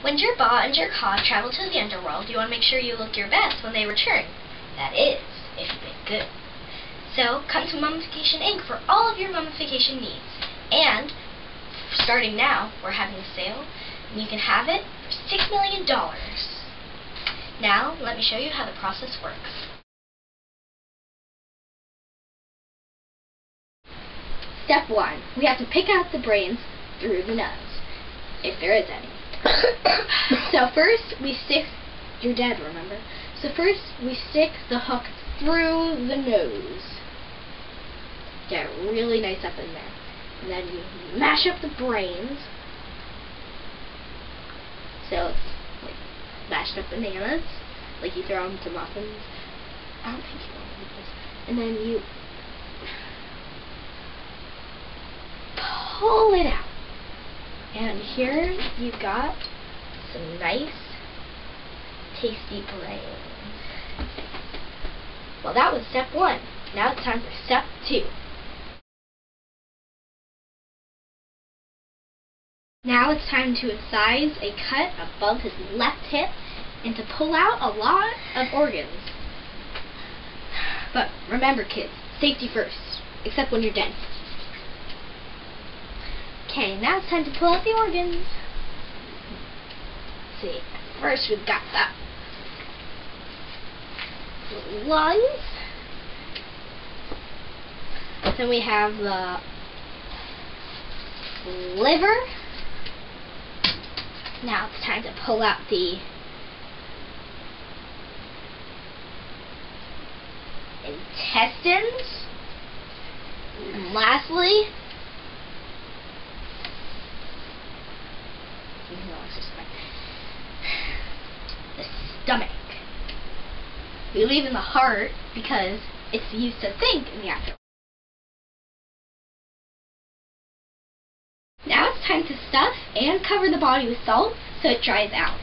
When your ba and your ka travel to the underworld, you want to make sure you look your best when they return. That is, if you've been good. So, come to Mummification Inc. for all of your mummification needs. And, starting now, we're having a sale, and you can have it for $6 million. Now, let me show you how the process works. Step 1. We have to pick out the brains through the nose, if there is any. So first, we stick, you're dead, remember? So first, we stick the hook through the nose. Get it really nice up in there. And then you mash up the brains. So it's like mashed up bananas, like you throw them to muffins. I don't think you want to do this. And then you pull it out. And here you've got some nice, tasty brains. Well, that was step 1. Now it's time for step 2. Now it's time to incise a cut above his left hip and to pull out a lot of organs. But remember, kids, safety first, except when you're dead. Okay, now it's time to pull out the organs. Let's see, first we've got the lungs. Then we have the liver. Now it's time to pull out the intestines. And lastly, the stomach. We leave in the heart because it's used to think in the afterlife. Now it's time to stuff and cover the body with salt so it dries out.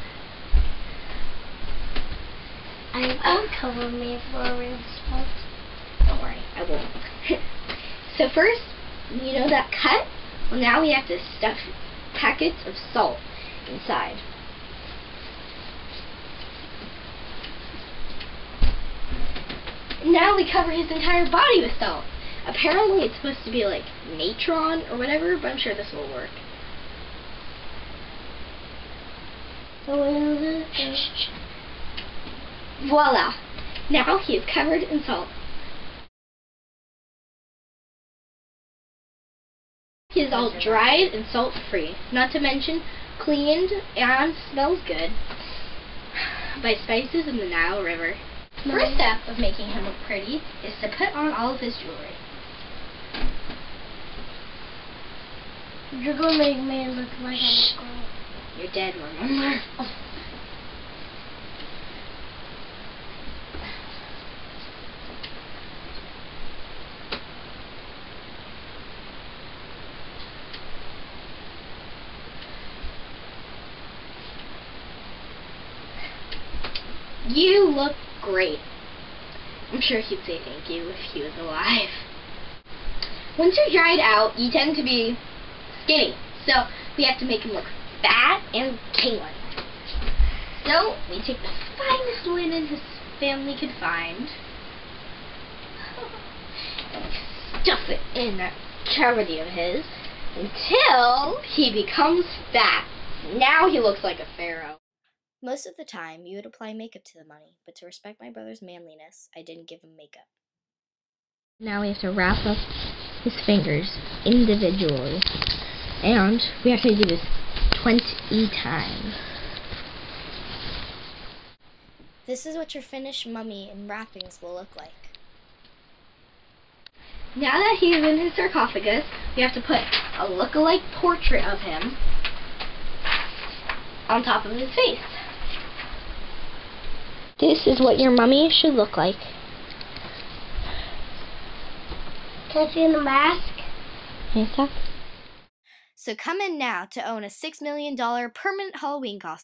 I won't cover me with salt. Don't worry, I won't. So first, you know that cut? Well, now we have to stuff packets of salt inside. Now we cover his entire body with salt. Apparently it's supposed to be like natron or whatever, but I'm sure this will work. Voila! Now he is covered in salt. He is all dried and salt-free, not to mention cleaned and smells good by spices in the Nile River. The first step of making him look pretty is to put on all of his jewelry. You're gonna make me look like I'm a girl. You're dead, remember? You look great. I'm sure he'd say thank you if he was alive. Once you're dried out, you tend to be skinny, so we have to make him look fat and king-like. So we take the finest linen his family could find and we stuff it in that cavity of his until he becomes fat. Now he looks like a pharaoh. Most of the time, you would apply makeup to the mummy, but to respect my brother's manliness, I didn't give him makeup. Now we have to wrap up his fingers individually, and we have to do this 20 times. This is what your finished mummy and wrappings will look like. Now that he's in his sarcophagus, we have to put a look-alike portrait of him on top of his face. This is what your mummy should look like. Can I see in the mask? Yes, so come in now to own a $6 million permanent Halloween costume.